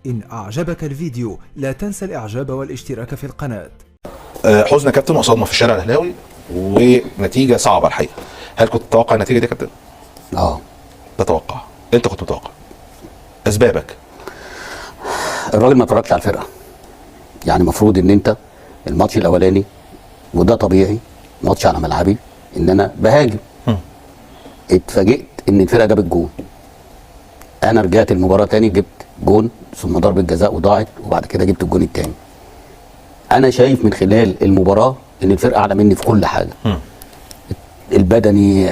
إن أعجبك الفيديو لا تنسى الإعجاب والاشتراك في القناة. حزن يا كابتن وصدمه في الشارع الاهلاوي ونتيجه صعبه الحقيقه. هل كنت تتوقع النتيجه دي يا كابتن؟ تتوقع. انت كنت متوقع اسبابك؟ الراجل ما اتفرجش على الفرقه، يعني المفروض ان انت الماتش الاولاني وده طبيعي ماتش على ملعبي ان انا بهاجم. اتفاجئت ان الفرقه جابت جون، انا رجعت المباراه تاني جبت جون ثم ضربه جزاء وضاعت وبعد كده جبت الجون التاني. انا شايف من خلال المباراه ان الفرقه اعلى مني في كل حاجه، البدني،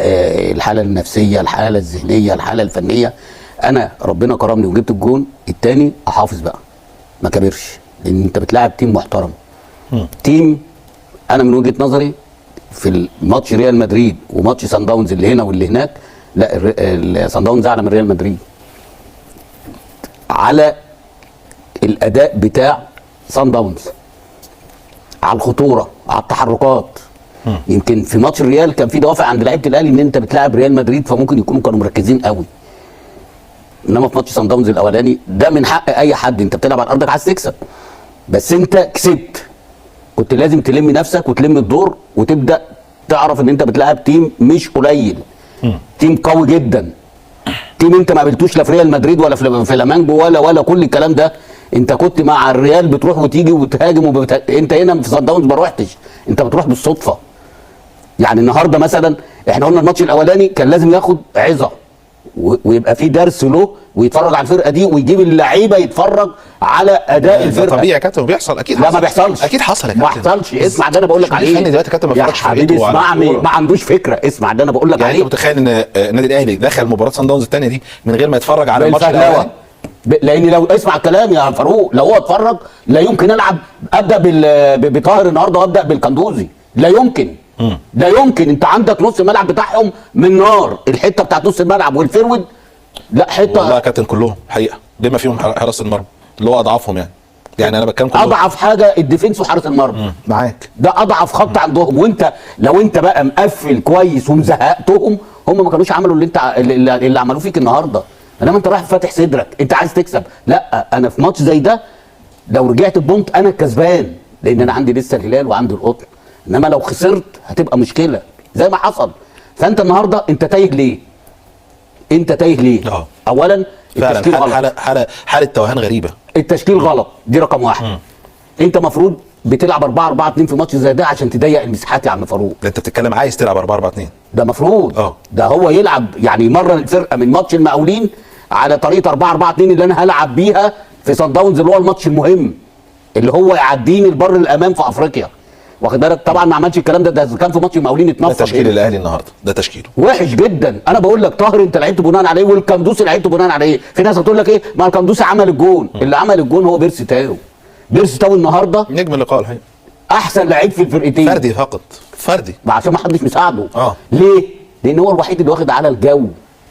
الحاله النفسيه، الحاله الذهنيه، الحاله الفنيه. انا ربنا كرمني وجبت الجون التاني، احافظ بقى ما كبرش، لان انت بتلاعب تيم محترم. تيم انا من وجهه نظري في الماتش ريال مدريد وماتش سان داونز اللي هنا واللي هناك، لا سان داونز اعلى من ريال مدريد على الاداء بتاع سان داونز، على الخطوره، على التحركات. يمكن في ماتش الريال كان في دوافع عند لعيبه الاهلي ان انت بتلاعب ريال مدريد فممكن يكونوا كانوا مركزين قوي. انما في ماتش سان داونز الاولاني ده من حق اي حد، انت بتلعب على ارضك عايز تكسب، بس انت كسبت، كنت لازم تلم نفسك وتلم الدور وتبدا تعرف ان انت بتلاعب تيم مش قليل، تيم قوي جدا، تيم انت ما قابلتوش لا في ريال مدريد ولا في فلامانجو ولا كل الكلام ده. انت كنت مع الريال بتروح وتيجي وتهاجم انت هنا في سان داونز ما روحتش، انت بتروح بالصدفه. يعني النهارده مثلا احنا قلنا الماتش الاولاني كان لازم ياخد عظه ويبقى في درس له ويتفرج على الفرقه دي ويجيب اللعيبه يتفرج على اداء الفرقه. طبيعي يا كابتن وبيحصل اكيد. لا ما بيحصلش، اكيد حصل يا كابتن. ما حصلش. اسمع ده انا بقول لك عليه دلوقتي كابتن ما يا حبيبي، اسمعني، ما عندوش فكره. اسمع ده انا بقول لك يعني عليه. انت متخيل ان النادي الاهلي دخل مباراه سان داونز الثانيه دي من غير ما يتفرج على الماتش الاولاني؟ لان لو اسمع الكلام يا فاروق، لو هو اتفرج لا يمكن العب ابدا بطاهر النهارده وابدا بالقندوزي، لا يمكن. لا يمكن. انت عندك نص الملعب بتاعهم من نار، الحته بتاعت نص الملعب والفرود لا حته. والله يا كابتن كلهم حقيقه بما فيهم حراسه المرمى اللي هو اضعفهم يعني انا بتكلم كلهم. اضعف حاجه الديفنس وحارس المرمى. معاك. ده اضعف خط عندهم، وانت لو انت بقى مقفل كويس ومزهقتهم هم ما كانوش عملوا اللي عملوه فيك النهارده. انما انت رايح فاتح صدرك، انت عايز تكسب. لا انا في ماتش زي ده لو رجعت ببونت انا الكسبان، لان انا عندي لسه الهلال وعندي القطن. انما لو خسرت هتبقى مشكله زي ما حصل. فانت النهارده انت تايه ليه؟ انت تايه ليه؟ اولا التشكيل غلط، حاله توهان غريبه. التشكيل غلط، دي رقم واحد. انت المفروض بتلعب 4-4-2 في ماتش زي ده عشان تضيق المساحات يا عم فاروق. ده انت بتتكلم عايز تلعب 4-4-2، ده مفروض. ده هو يلعب يعني يمرن الفرقه من ماتش المقاولين على طريقه 4-4-2 اللي انا هلعب بيها في سان داونز اللي هو الماتش المهم اللي هو يعديني البر الامام في افريقيا. واخد بالك؟ طبعا ما عملش الكلام ده كان في ماتش المقاولين اتنفض. ده تشكيل الاهلي النهارده، ده تشكيله وحش جدا. انا بقول لك طاهر انت لعبت بناء عليه والقندوسي لعبت بناء عليه. في ناس هتقول لك ايه؟ ما القندوسي عمل الجون. اللي عمل الجون هو بيرسي تاو. بيرسي تاو النهارده نجم اللقاء الحقيقه، احسن لعيب في الفرقتين، فردي فقط، فردي، عشان ما حدش مساعده. ليه؟ لان هو الوحيد اللي واخد على الجو.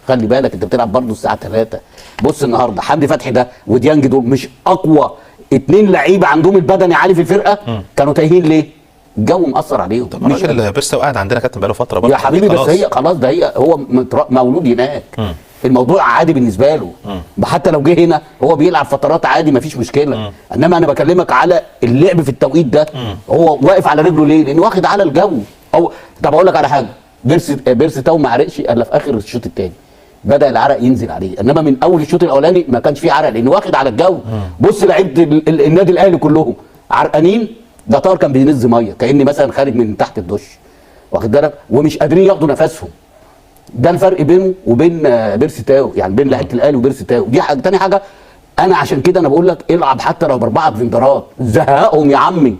خلي بالك انت بتلعب برضه الساعه 3. بص النهارده حمدي فتحي ده وديانج دول مش اقوى 2 لعيبه عندهم البدني عالي في الفرقه، كانوا تايهين ليه؟ الجو مأثر عليهم. طب الراجل بيرسي قاعد عندنا كابتن بقاله فتره برضه يا حبيبي، بس هي خلاص ده هو مولود هناك. الموضوع عادي بالنسبه له. حتى لو جه هنا هو بيلعب فترات عادي مفيش مشكله. انما انا بكلمك على اللعب في التوقيت ده. هو واقف على رجله ليه؟ لانه واخد على الجو. طب اقول لك على حاجه، بيرسي تاو ما عرقش الا في اخر الشوط الثاني، بدا العرق ينزل عليه. انما من اول الشوط الاولاني ما كانش فيه عرق لانه واخد على الجو. بص لعيبه النادي الاهلي كلهم عرقانين. ده طاهر كان بينزل ميه كاني مثلا خارج من تحت الدش، واخد بالك؟ ومش قادرين ياخدوا نفسهم. ده الفرق بينه وبين بيرسي تاو، يعني بين لعيبه الاهلي وبيرسي تاو. دي حاجه. تاني حاجه انا عشان كده انا بقول لك العب حتى لو ب4 ديفندرات، زهقهم يا عمي.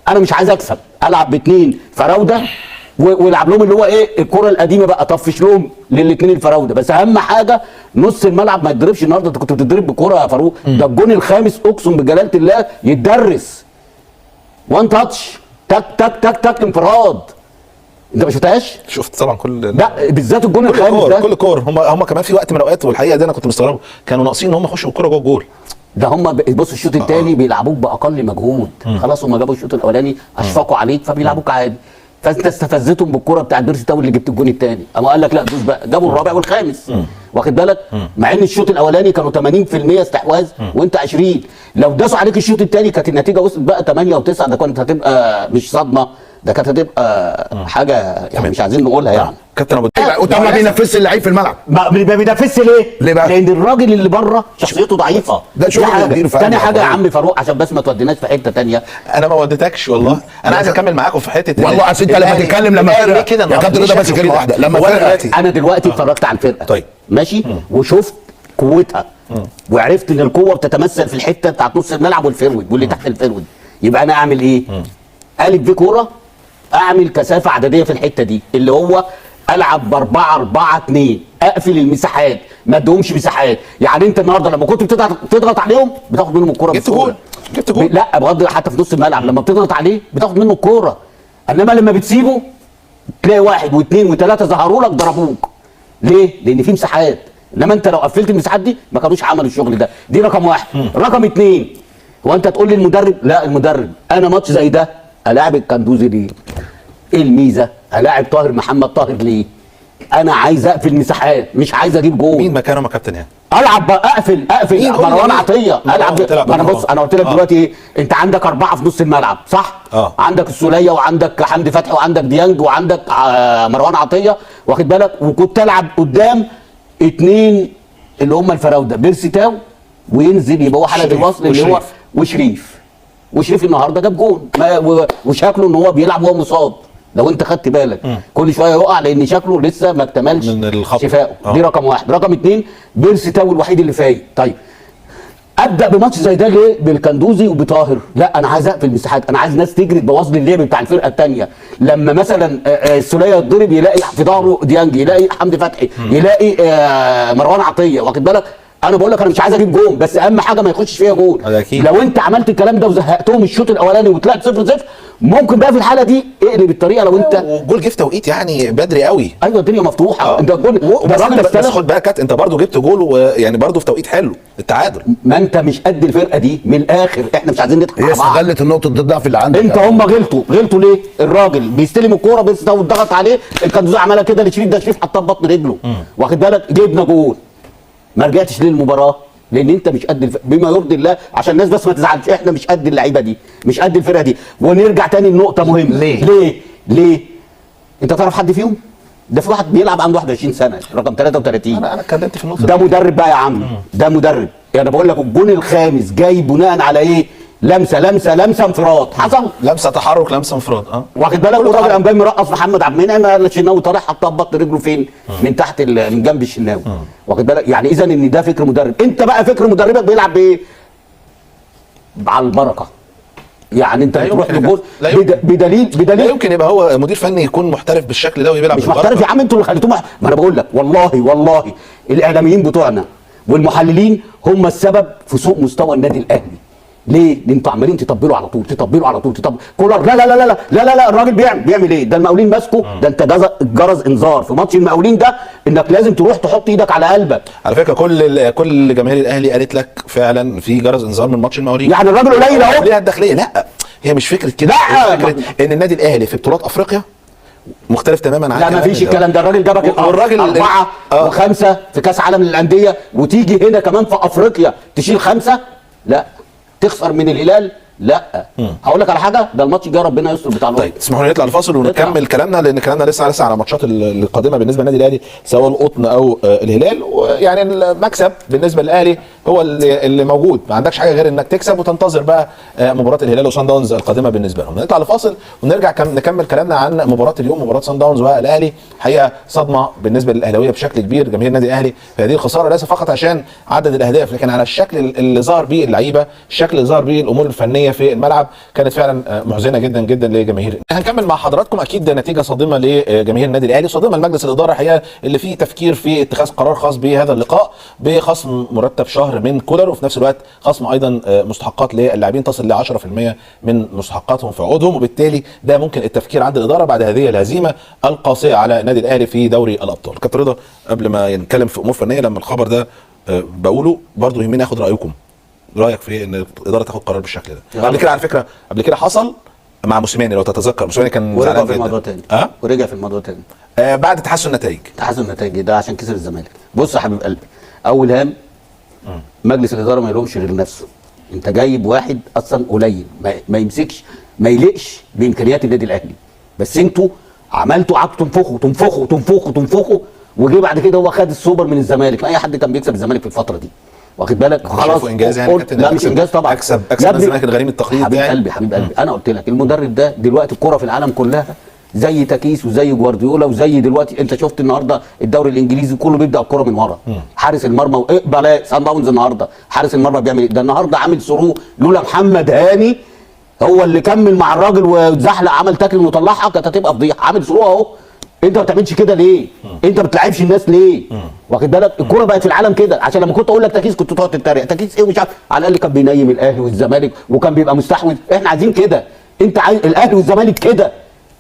انا مش عايز اكسب، العب ب2 فراوده والعب لهم اللي هو ايه الكره القديمه بقى، طفش لهم للاثنين الفراوده. بس اهم حاجه نص الملعب ما يتضربش. النهارده انت كنت بتضرب بكره يا فاروق. ده الجون الخامس اقسم بجلاله الله يتدرس وان تاتش، تك تك تك تك انفراد. انت ما شفتهاش؟ شفت طبعا كل لا بالذات الجون الخامس ده. كل كور هم كمان في وقت من الاوقات، والحقيقه دي انا كنت مستغرب، كانوا ناقصين ان هم يخشوا الكوره جوه الجول. ده هم بص الشوط الثاني بيلعبوك باقل مجهود. خلاص هم جابوا الشوط الاولاني اشفقوا عليك فبيلعبوك عادي. فانت استفزتهم بالكره بتاع بيرسي تاو اللي جبت الجون الثاني، اما قال لك لا دوس بقى، جابوا الرابع والخامس. واخد بالك؟ مع ان الشوط الاولاني كانوا 80% استحواذ وانت 20. لو داسوا عليك الشوط الثاني كانت النتيجه وصلت بقى 8 و9، ده كانت هتبقى مش صدمه، ده كانت هتبقى حاجه يعني مش عايزين نقولها يعني. كابتن ابو وطبعا ما بينفذش اللعيب في الملعب. ما بينافسش ليه؟ ليه بقى؟ لان الراجل اللي بره شخصيته ضعيفه. ده شغل حاجه تاني حاجه يا عم فاروق عشان بس ما توديناش في حته تانيه. انا ما وديتكش والله، انا عايز اكمل معاكم في حته والله اصل انت لما تتكلم لما فرقه كده يا كابتن رضا بس كلمه واحده لما فرقه. انا دلوقتي اتفرجت على الفرقه طيب ماشي وشفت قوتها وعرفت ان القوه بتتمثل في الحته بتاعت نص الملعب والفيرود واللي تحت الفيرود. يبقى انا اعمل ايه؟ الف بيه كوره، اعمل كثافه عدديه في الحته دي اللي هو العب ب 4-4-2، اقفل المساحات ما ادهمش مساحات. يعني انت النهارده لما كنت بتضغط عليهم بتاخد منهم الكوره بسهوله. جبت جول لا بغض حتى في نص الملعب لما بتضغط عليه بتاخد منه الكوره، انما لما بتسيبه تلاقي واحد واثنين وثلاثه ظهروا لك ضربوك. ليه؟ لان في مساحات، انما انت لو قفلت المساحات دي ما كانوش عملوا الشغل ده. دي رقم واحد. رقم اثنين، هو انت تقول لي المدرب؟ لا المدرب انا ماتش زي ده الاعب الكندوزي ليه؟ ايه الميزه؟ الاعب طاهر محمد طاهر ليه؟ انا عايز اقفل مساحات مش عايز اجيب جول. مين مكانه يا كابتن؟ يعني العب بقى اقفل مروان عطيه العب. انا بص انا قلت لك دلوقتي ايه؟ انت عندك 4 في نص الملعب صح؟ عندك السوليه وعندك حمدي فتحي وعندك ديانج وعندك مروان عطيه واخد بالك، وكنت العب قدام 2 اللي هم الفراوده بيرسي تاو وينزل يبقى هو حلقه الوصل اللي هو وشريف النهارده جاب جون وشكله ان هو بيلعب وهو مصاب. لو انت خدت بالك كل شويه يقع لان شكله لسه ما اكتملش شفائه. دي رقم واحد. رقم اثنين بيرسي تاو الوحيد اللي فايق. طيب ابدا بماتش زي ده ليه؟ بالكندوزي وبطاهر؟ لا انا عايز اقفل مساحات، انا عايز ناس تجري تبوظ لي اللعب بتاع الفرقه الثانيه. لما مثلا السوليه يتضرب يلاقي في ظهره ديانج، يلاقي حمدي فتحي، يلاقي مروان عطيه واخد بالك. انا بقول لك انا مش عايز اجيب جون بس اهم حاجه ما يخش فيها جون. لو انت عملت الكلام ده وزهقتهم الشوط الاولاني وطلعت 0-0 ممكن بقى في الحاله دي اقلب الطريقه. لو انت والجول جه في توقيت يعني بدري قوي. ايوه الدنيا مفتوحه. انت الجول بس خد بالك انت برضو جبت جول ويعني برضو في توقيت حلو التعادل. ما انت مش قد الفرقه دي من الاخر، احنا مش عايزين نضحك على بعض. هي استغلت النقطه الضعف اللي عندك. انت هم غلطوا ليه؟ الراجل بيستلم الكوره بس لو اتضغط عليه الكندوزي عملها كده لشريف، ده شريف حطها ببطن رجله واخد بالك، جبنا جول. ما رجعتش ليه المباراه؟ لان انت مش قد بما يرضي الله، عشان الناس بس ما تزعلش، احنا مش قد اللعيبه دي، مش قد الفرقه دي. ونرجع تاني لنقطه مهمه. ليه؟ انت تعرف حد فيهم؟ ده في واحد بيلعب عنده 21 سنه رقم 33. انا اتكلمت في النقطه ده مدرب بقى يا عم. ده مدرب. يعني بقول لك الجون الخامس جاي بناء على ايه؟ لمسه انفراد حصل، لمسه تحرك لمسه انفراد واخد بالك. والراجل قام جاي مرقص محمد عبد المنعم، الشناوي طالع حطها ببطن رجله فين؟ من تحت من جنب الشناوي واخد بالك. يعني اذا ان ده فكر مدرب. انت بقى فكر مدربك بيلعب بايه؟ على البركه. يعني انت بتروح للجول بدليل لا يمكن يبقى هو مدير فني يكون محترف بالشكل ده ويلعب مش محترف يا عم، انتوا اللي خليتوه. ما انا بقول لك والله الاعلاميين بتوعنا والمحللين هم السبب في سوء مستوى النادي الاهلي. ليه؟ لان انتوا عمالين تطبلوا على طول كولر لا الراجل بيعمل ايه؟ ده المقاولين ماسكه، ده انت جرس انذار في ماتش المقاولين ده انك لازم تروح تحط ايدك على قلبك. على فكره كل جماهير الاهلي قالت لك فعلا في جرس انذار من ماتش المقاولين. يعني الراجل قليل اهو ليها الداخليه. لا هي مش فكره كده، فكره ان النادي الاهلي في بطولات افريقيا مختلف تماما عن لا ما فيش الكلام ده. الراجل جابك والراجل 4 و5 في كاس عالم للانديه وتيجي هنا كمان في افريقيا تشيل 5. لا تخسر من الهلال. لا هقول لك على حاجه، ده الماتش الجاي ربنا يستر بتاع الوقت. طيب اسمحوا لي نطلع الفاصل ونكمل كلامنا، لان كلامنا لسه على الماتشات القادمه بالنسبه للنادي الاهلي سواء القطن او الهلال. ويعني المكسب بالنسبه للاهلي هو اللي موجود، ما عندكش حاجه غير انك تكسب وتنتظر بقى مباراه الهلال وصن داونز القادمه بالنسبه لهم. نطلع الفاصل ونرجع نكمل كلامنا عن مباراه اليوم، مباراه صن داونز والاهلي. حقيقه صدمه بالنسبه للاهلاويه بشكل كبير، جماهير النادي الاهلي في هذه الخساره ليس فقط عشان عدد الاهداف لكن على الشكل اللي ظهر بيه اللعيبه، الشكل اللي ظهر بيه الامور الفنيه في الملعب كانت فعلا محزنه جدا جدا لجماهير. هنكمل مع حضراتكم. اكيد نتيجه صادمه لجماهير النادي الاهلي، صادمه لمجلس الاداره الحقيقه اللي فيه تفكير في اتخاذ قرار خاص بهذا اللقاء بخصم مرتب شهر من كولر، وفي نفس الوقت خصم ايضا مستحقات للاعبين تصل ل 10% من مستحقاتهم في عقودهم، وبالتالي ده ممكن التفكير عند الاداره بعد هذه الهزيمه القاسيه على النادي الاهلي في دوري الابطال. كابتن رضا قبل ما نتكلم في امور فنيه، لما الخبر ده بقوله برضه يهمني اخد رايكم، رايك في ان الاداره تاخد قرار بالشكل ده. قبل كده على فكره قبل كده حصل مع موسيماني لو تتذكر، موسيماني كان ورجع زعلان في الموضوع جدا. تاني ورجع في الموضوع تاني بعد تحسن النتائج. تحسن النتائج ده عشان كسر الزمالك. بص يا حبيب قلبي، اول هام مجلس الاداره ما يلومش غير نفسه. انت جايب واحد اصلا قليل ما يمسكش، ما يليقش بامكانيات النادي الاهلي، بس انتوا عملتوا قعدتوا تنفخوا تنفخوا تنفخوا تنفخوا، وجي بعد كده هو خد السوبر من الزمالك. اي حد كان بيكسب الزمالك في الفتره دي، واخد بالك؟ خلاص انجاز يعني كابتن. لا مش انجاز طبعا، اكسب الزمالك الغريم التقليدي. حبيب قلبي حبيب قلبي، انا قلت لك المدرب ده دلوقتي الكره في العالم كلها زي تاكيس وزي جوارديولا وزي دلوقتي انت شفت النهارده الدوري الانجليزي كله بيبدا الكره من ورا. حارس المرمى واقبل سان داونز النهارده حارس المرمى بيعمل ايه؟ ده النهارده عامل ثرو، لولا محمد هاني هو اللي كمل مع الراجل واتزحلق عمل تاكل وطلعها كانت هتبقى فضيحه. عامل ثرو اهو. انت ما بتعملش كده ليه؟ انت ما بتلعبش الناس ليه؟ واخد بالك؟ الكوره بقت في العالم كده، عشان لما كنت اقول لك تاكيس كنت تقعد تتريق، تاكيس ايه ومش عارف، على الاقل كان بينيم الاهلي والزمالك وكان بيبقى مستحوذ. احنا عايزين كده، انت عايز الاهلي والزمالك كده،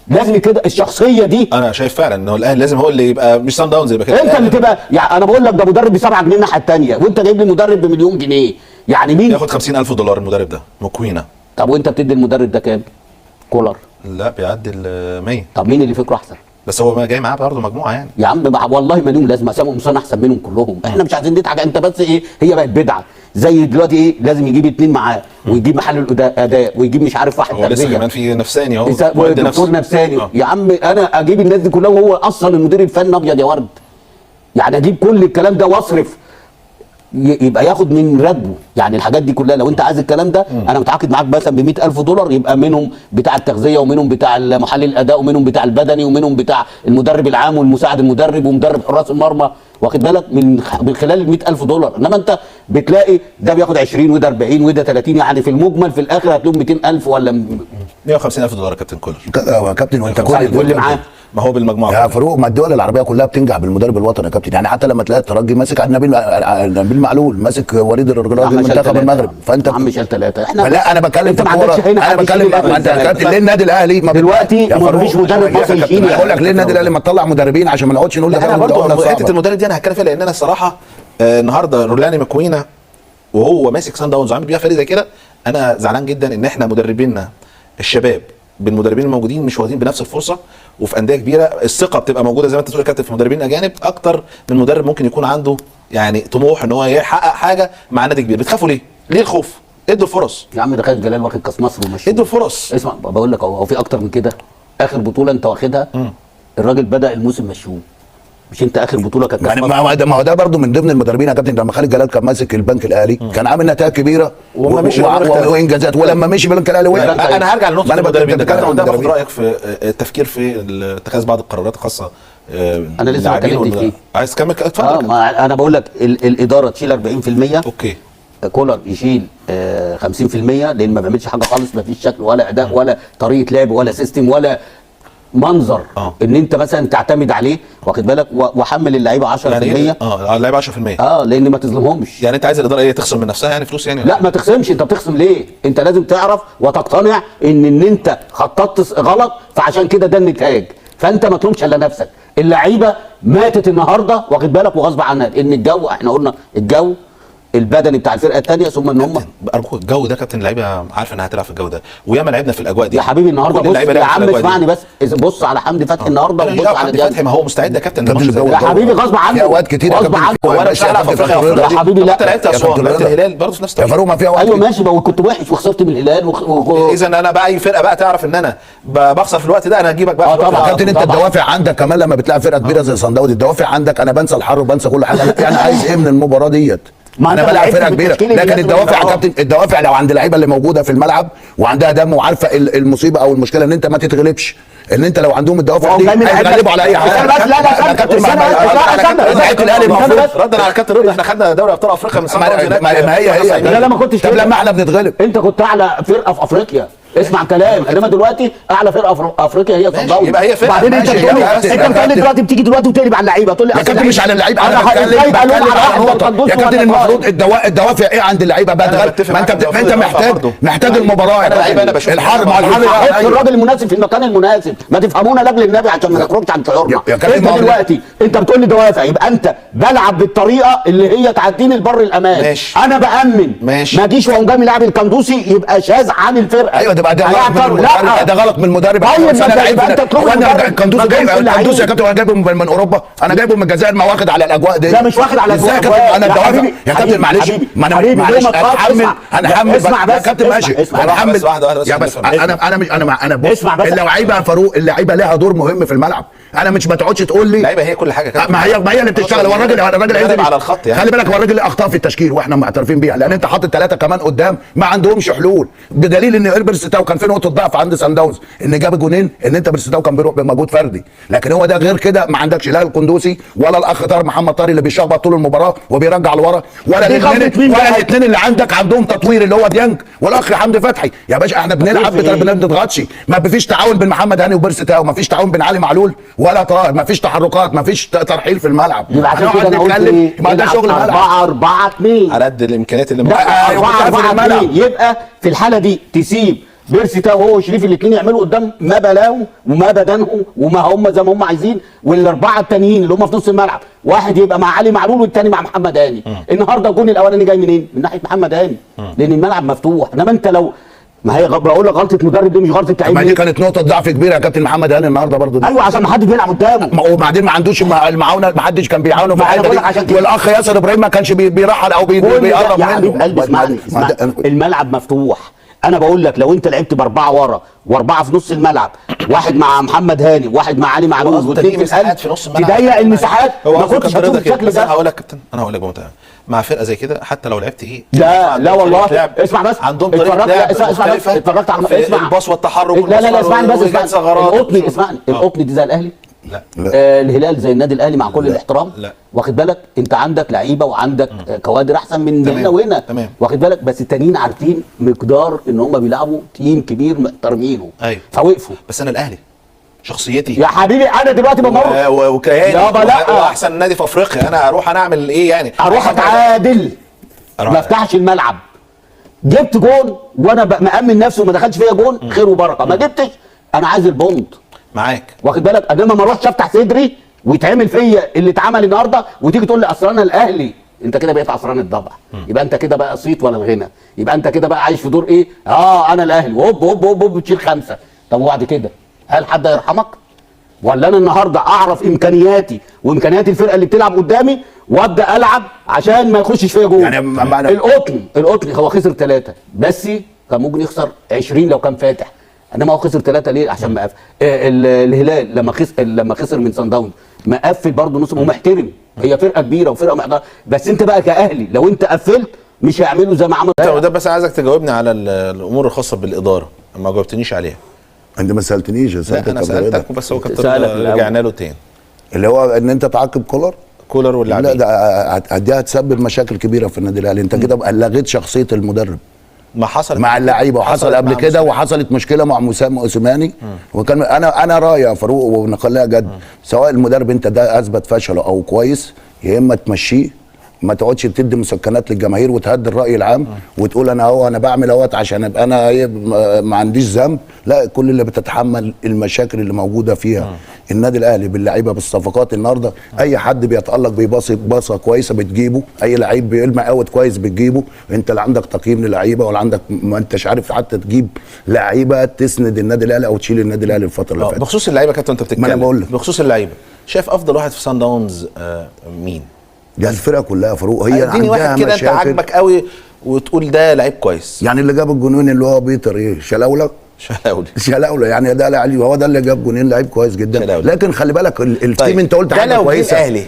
لازم كده الشخصيه دي. انا شايف فعلا ان هو الاهلي لازم هو اللي يبقى مش سان داونز، يبقى كده انت اللي تبقى يعني. انا بقول لك ده مدرب ب7 جنيه الناحيه الثانيه، وانت جايب لي مدرب ب1,000,000 جنيه، يعني مين ياخد $50,000 المدرب ده مكوينه؟ طب وانت بتدي المدرب ده كام؟ كولر لا بيعدي ال 100. طب مين اللي فكره احسن؟ بس هو ما جاي معاه برضه مجموعه يعني. يا عم والله ما لهم لازمه، سامو قمصان احسن منهم كلهم. احنا مش عايزين نضحك، انت بس ايه، هي بقت بدعه زي دلوقتي ايه، لازم يجيب 2 معاه ويجيب محل الاداء ويجيب مش عارف واحد هو لسه كمان في نفساني اهو دكتور نفساني. يا عم انا اجيب الناس دي كلها وهو اصلا المدير الفني ابيض يا ورد، يعني اجيب كل الكلام ده واصرف يبقى ياخد من راتبه. يعني الحاجات دي كلها لو انت عايز الكلام ده انا متعاقد معاك مثلا ب$100,000 يبقى منهم بتاع التغذيه ومنهم بتاع محل الاداء ومنهم بتاع البدني ومنهم بتاع المدرب العام والمساعد المدرب ومدرب حراس المرمى، واخد بالك؟ من خلال ال$100,000. انما انت بتلاقي ده بياخد 20 وده 40 وده 30، يعني في المجمل في الاخر هتلاقيهم 200,000 ولا $150,000 كابتن كولر. كابتن وانت واللي معاه ما هو بالمجموعه يا فاروق، ما الدول العربيه كلها بتنجح بالمدرب الوطني يا كابتن. يعني حتى لما تلاقي الترجي ماسك نبيل معلول، ماسك وليد الرجراجي منتخب المغرب، فانت عم شال 3. احنا لا انا بتكلم في الكوره، انا بتكلم ما انت كابتن. ليه النادي الاهلي دلوقتي ما فيش مدرب مصري يشيل؟ بقول لك ليه النادي الاهلي ما تطلع مدربين عشان ما نقعدش نقول انا برضه حته المدرب دي انا هتكلم فيها، لان انا الصراحه النهارده رولاني مكوينه وهو ماسك سان داونز وعامل بيها فريق زي كده. انا زعلان جدا ان احنا مدربينا الشباب بالمدربين الموجودين مش واخدين بنفس الفرصه، وفي انديه كبيره الثقه بتبقى موجوده زي ما انت بتقول يا كابتن في مدربين اجانب اكتر من مدرب ممكن يكون عنده يعني طموح ان هو يحقق حاجه مع نادي كبير. بتخافوا ليه؟ ليه الخوف؟ ادوا الفرص يا عم. ده خالد جلال واخد كاس مصر ومشي. ادوا الفرص. اسمع بقول لك هو في اكتر من كده. اخر بطوله انت واخدها الراجل بدا الموسم مشوه، مش انت اخر بطوله كانت يعني ما هو ده برضه من ضمن المدربين يا كابتن. لما خالد جلال كان ماسك البنك الاهلي كان عامل نتائج كبيره وانجازات، ولما مشي البنك الاهلي وقع. انا هرجع لنقطه المدربين ده. انا باخد رايك في التفكير في اتخاذ بعض القرارات الخاصه. انا لسه ما اتكلمتش فيه. عايز تكمل؟ اتفضل. ما انا بقول لك الاداره تشيل 40%. اوكي. كولر يشيل 50% لان ما بيعملش حاجه خالص، ما فيش شكل ولا اداء ولا طريقه لعب ولا سيستم ولا منظر ان انت مثلا تعتمد عليه، واخد بالك؟ وحمل اللعيبه 10%. يعني اللعيبه 10%. لان ما تظلمهمش. يعني انت عايز الاداره ايه تخصم من نفسها يعني فلوس يعني؟ لا ما تخصمش. انت بتخصم ليه؟ انت لازم تعرف وتقتنع ان انت خططت غلط، فعشان كده ده النتائج. فانت ما تلومش الا نفسك. اللعيبه ماتت النهارده، واخد بالك؟ وغصب عنها، ان الجو احنا قلنا الجو البدني بتاع الفرقه الثانيه، ثم ان هم ارجوك الجو ده كابتن اللعيبه عارفه انها هتلعب في الجو ده، وياما لعبنا في الاجواء دي يا حبيبي. النهارده بص يا عم اسمعني بس، بص على حمدي فتحي النهارده وبص على حمدي فتحي. ما هو مستعد يا كابتن يا حبيبي غصب عنه. في اوقات كتير غصب عنه. وانا مش هلعب في افريقيا يا حبيبي. لا انت لعبت اسوان، لعبت الهلال برضه في نفس يا فاروق. ما في اوقات ايوه ماشي، كنت وحش وخسرت من الهلال اذا انا بقى اي فرقه بقى تعرف ان انا بخسر في الوقت ده، انا هجيبك بقى. طبعا كابتن انت الدوافع عندك كمان لما بتلاقي فرقه كبيره زي صن داونز، الدوافع عندك انا بنسى الحر وبنسى كل حاجه. انا عايز ايه من المباراه ديت؟ انا بلعب فرقه كبيره، لكن الدوافع يا كابتن، الدوافع لو عند اللعيبه اللي موجوده في الملعب وعندها دم وعارفه المصيبه او المشكله ان انت ما تتغلبش، ان انت لو عندهم الدوافع دي هيتغلبوا على اي حاجه. بس لا كابتن ردا على كابتن رضا، احنا خدنا دوري ابطال افريقيا من سنه. ما هي لا ما كنتش. طب لما احنا بنتغلب انت كنت اعلى فرقه في افريقيا، اسمع كلام. انما دلوقتي اعلى فرقه في افريقيا هي صن داونز. يبقى هي فرقه. وبعدين انت بتقول لي دلوقتي بتيجي دلوقتي وتقلب على اللعيبه، تقول لي يا كابتن مش على اللعيبه، انا بتكلم على نقطه يا كابتن. المفروض الدوافع ايه عند اللعيبه بقى؟ ما انت محتاج المباراه الحر مع الراجل المناسب في المكان المناسب. ما تفهمونا لاجل النبي عشان ما نخرجش عن شعورنا. انت دلوقتي انت بتقول لي دوافع، يبقى انت بلعب بالطريقه اللي هي تعديني البر الامان. انا بامن. ما اجيش واقوم جاي لاعب القندوسي يبقى شاذ عن الفرقه. ايوه ده يبقى ده غلط من المدرب، ده غلط من المدرب. انا لعيب القندوسي جايب القندوسي يا كابتن، انا جايبه من اوروبا، انا جايبه من الجزائر، ما واخد على الاجواء دي. لا مش واخد على الاجواء. ازاي يا كابتن؟ انا الدوافع يا كابتن معلش، ما انا معلش هنحمل يا كابتن ماشي، هنحمل يا بس انا بص، اللعيبه يا فاروق، اللعيبه لها دور مهم في الملعب. انا مش ما تقعدش تقول لي اللعيبه هي كل حاجه كده، ما هي اللي بتشتغل. هو الراجل على الخط يعني. خلي بالك، هو الراجل اللي اخطاء في التشكيل واحنا معترفين بيها، لان انت حاطط 3 كمان قدام ما عندهمش حلول، بدليل ان بيرس تاو كان في نقطه ضعف عند سان داونز، ان جاب جونين، ان انت بيرس تاو كان بيروح بمجهود فردي، لكن هو ده غير كده ما عندكش لا القندوسي ولا الاخ طاهر محمد طارق اللي بيشخبط طول المباراه وبيرجع لورا، ولا الاثنين اللي عندك عندهم تطوير اللي هو ديانج والاخ حمدي فتحي. يا باشا احنا بنلعب ما بنضغطش، ما فيش تعاون بين محمد هاني وبيرس تاو، ما فيش تعاون بين علي معلول ولا طاهر، ما فيش تحركات، ما فيش ترحيل في الملعب. عشان كده انا قلت ما ده شغل ملعب 4-4-2 على قد الامكانيات اللي موجوده. 4-4-2 يبقى في الحاله دي تسيب بيرسي تاو هو وشريف الاثنين يعملوا قدام ما بلاهم وما بدنهم وما هم زي ما هم عايزين، والاربعه التانيين اللي هم في نص الملعب، واحد يبقى مع علي معلول والثاني مع محمد هاني. النهارده الجون الاولاني جاي منين؟ من ناحيه محمد هاني، لان الملعب مفتوح. انما انت لو ما هي بقول لك غلطه مدرب دي مش غلطه لعيب. ما دي كانت نقطه ضعف كبيره يا كابتن محمد هاني النهارده برضه. ايوه عشان ما حدش بيلعب قدامه، وبعدين ما عندوش المعاونه، ما حدش كان بيعاونه في الحته دي، والاخ ياسر ابراهيم ما كانش بيرحل او بيقرب منه. اسمعني الملعب مفتوح. انا بقول لك لو انت لعبت ب4 ورا و4 في نص الملعب، واحد مع محمد هاني وواحد مع علي معلول واثنين في القلب، تضيق المساحات. ما كنتش هتشوف الشكل ده. هقول لك كابتن، انا هقول لك بمنتهى مع فرقه زي كده، حتى لو لعبت ايه لا والله اسمع بس، عندهم طريقه لعب مختلفه، اتفرجت على الباص والتحرك. لا اسمعني بس، اسمعني القطن دي زي الاهلي؟ لا. الهلال زي النادي الاهلي مع كل الاحترام؟ لا. واخد بالك انت عندك لعيبه وعندك كوادر احسن من هنا وهنا، واخد بالك، بس التانيين عارفين مقدار ان هم بيلعبوا تيم كبير محترمينه. ايوه فوقفوا. بس انا الاهلي شخصيتي يا حبيبي، انا دلوقتي بمر وكياني واحسن نادي في افريقيا، انا اروح انا اعمل ايه يعني؟ اروح اتعادل، ما افتحش الملعب. جبت جون وانا مأمن نفسي وما دخلش فيا جون، خير وبركه. ما جبتش، انا عايز البونت معاك، واخد بالك. انما ما اروحش افتح صدري ويتعمل فيا اللي اتعمل النهارده، وتيجي تقول لي اصل انا الاهلي. انت كده بقيت عصران الضبع، يبقى انت كده بقى صيت ولا الغنى، يبقى انت كده بقى عايش في دور ايه؟ انا الاهلي هوب هوب هوب هوب بتشيل 5. طب وبعد كده هل حد يرحمك؟ ولا انا النهارده اعرف امكانياتي وامكانيات الفرقه اللي بتلعب قدامي وابدا العب عشان ما يخشش فيا جول؟ يعني القطن هو خسر 3 بس كان ممكن يخسر 20 لو كان فاتح، انما هو خسر 3 ليه؟ عشان مقفل. الهلال لما خسر من صن داونز مقفل برضه نص ومحترم. هي فرقه كبيره وفرقه محترمه، بس انت بقى كاهلي لو انت قفلت مش هيعملوا زي ما عملوا. ده بس عايزك تجاوبني على الامور الخاصه بالاداره، ما جاوبتنيش عليها. انت ما سالتنيش. لا انا سالتك بس هو كابتن رجعنا له تاني، اللي هو ان انت تعاقب كولر واللاعبين. لا ده دي هتسبب مشاكل كبيره في النادي الاهلي. انت كده لغيت شخصيه المدرب ما حصل مع اللعيبه، وحصل قبل كده، وحصلت مشكله مع مسام اوسماني. وكان انا رايي يا فاروق ونخليها جد، سواء المدرب انت ده اثبت فشله او كويس، يا اما تمشيه، ما تقعدش تدي مسكنات للجماهير وتهدي الراي العام وتقول انا بعمل اهوت عشان ابقى انا ما عنديش ذنب. لا، كل اللي بتتحمل المشاكل اللي موجوده فيها النادي الاهلي باللعيبه بالصفقات. النهارده اي حد بيتالق بيباصي باصه كويسه بتجيبه، اي لعيب بيلمع اوت كويس بتجيبه. انت لا عندك تقييم للعيبه ولا عندك، ما انتش عارف حتى تجيب لعيبه تسند النادي الاهلي او تشيل النادي الاهلي الفتره اللي فاتت. بخصوص اللعيبه كابتن انت بتتكلم، ما انا بقول لك بخصوص اللعيبه، شايف افضل واحد في صن داونز مين؟ ده الفرقه كلها فاروق، هي عندها واحد كده انت عاجبك قوي وتقول ده لعيب كويس. يعني اللي جاب الجنون اللي هو بيتر ايه؟ شلاوله يعني ده لعيب، هو ده اللي جاب جونين، لعيب كويس جدا. شلاولة. لكن خلي بالك التيم طيب. انت قلت حاجه كويسه، اهلي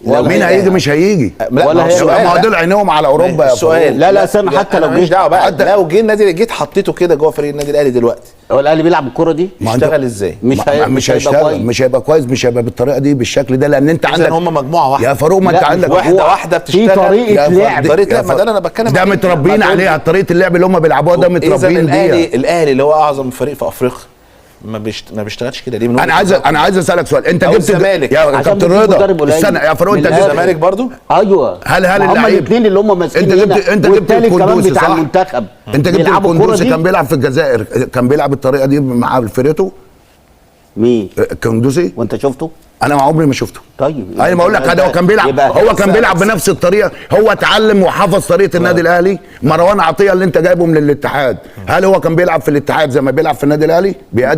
مين هيجي؟ مش هيجي ولا ما هو دول عينيهم على اوروبا يا سؤال. لا سامح، حتى لو مش دعوه بقى، لو جه النادي جيت حطيته كده جوه فريق النادي الاهلي دلوقتي، هو الاهلي بيلعب الكره دي يشتغل ازاي؟ مش هيشتغل، مش هيبقى كويس، مش هيبقى بالطريقه دي بالشكل ده، لان انت عندك هم مجموعه واحده يا فاروق. ما انت عندك واحده بتشتغل في طريقه لعب، ما ده انا بتكلم ده متربيين عليها، طريقه اللعب اللي هم بيلعبوها ده متربيين بيها. الاهلي اللي هو اعظم فريق في افريقيا ما بيشتغلش كده ليه؟ انا عايز اسالك سؤال، انت جبت الزمالك يا كابتن رضا استنى يا فاروق، انت جبت الزمالك برضو؟ ايوه، هل هم الاثنين اللي هم ماسكين انت جبت القندوسي بتاع المنتخب، انت جبت القندوسي كان بيلعب في الجزائر، كان بيلعب بالطريقه دي مع فرقته؟ مين؟ الكندوسي. وانت شفته؟ انا عمري ما شفته. طيب انا بقول لك هو كان بيلعب، هو كان بيلعب بنفس الطريقه، هو اتعلم وحفظ طريقه النادي الاهلي. مروان عطيه اللي انت جايبه من الاتحاد، هل هو كان بيلعب في الاتحاد زي ما بيلعب في النادي الاهلي؟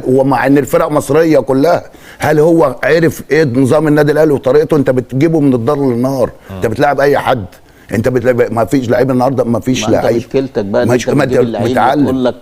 ومع ان الفرق مصريه كلها، هل هو عرف ايه نظام النادي الاهلي وطريقته؟ انت بتجيبه من الدار للنار، انت بتلاعب اي حد، انت بتلاعب ما فيش لعيب النهارده، ما فيش لعيب. مشكلتك بقى انت بتجيب اللعيب يقول لك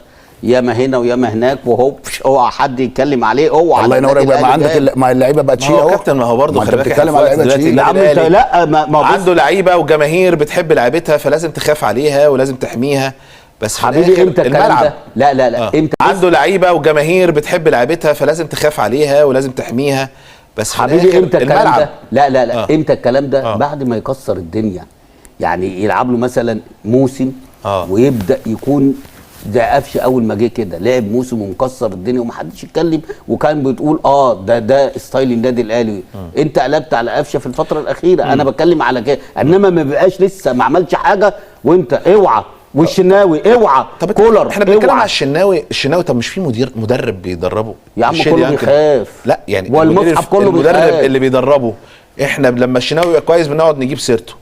ياما هنا وياما هناك، وهو اوعى حد يتكلم عليه، اوعى. الله ينور عليك. ما عندك مع اللعيبه بقى تشيل اهو. كابتن ما هو برضه خلي بالك بتتكلم على لعيبه تشيل. يا عم انت لا ما عنده لعيبه وجماهير بتحب لعيبتها، فلازم تخاف عليها ولازم تحميها. بس حبيبي امتى الكلام ده؟ لا امتى؟ عنده لعيبه وجماهير بتحب لعيبتها، فلازم تخاف عليها ولازم تحميها. بس حبيبي امتى الكلام ده؟ لا امتى الكلام ده؟ بعد ما يكسر الدنيا، يعني يلعب له مثلا موسم ويبدا يكون زي قفشه. اول ما جه كده لعب موسم ومكسر الدنيا ومحدش يتكلم، وكان بتقول ده ستايل النادي الاهلي. انت قلبت على قفشه في الفتره الاخيره. انا بتكلم على كده، انما ما بيبقاش لسه ما عملش حاجه وانت اوعى. والشناوي اوعى. طب كولر احنا بنتكلم على الشناوي. طب مش في مدرب بيدربه يا عم؟ كله بيخاف. لا يعني والمصحف كله المدرب اللي بيدربه. احنا لما الشناوي يبقى كويس بنقعد نجيب سيرته،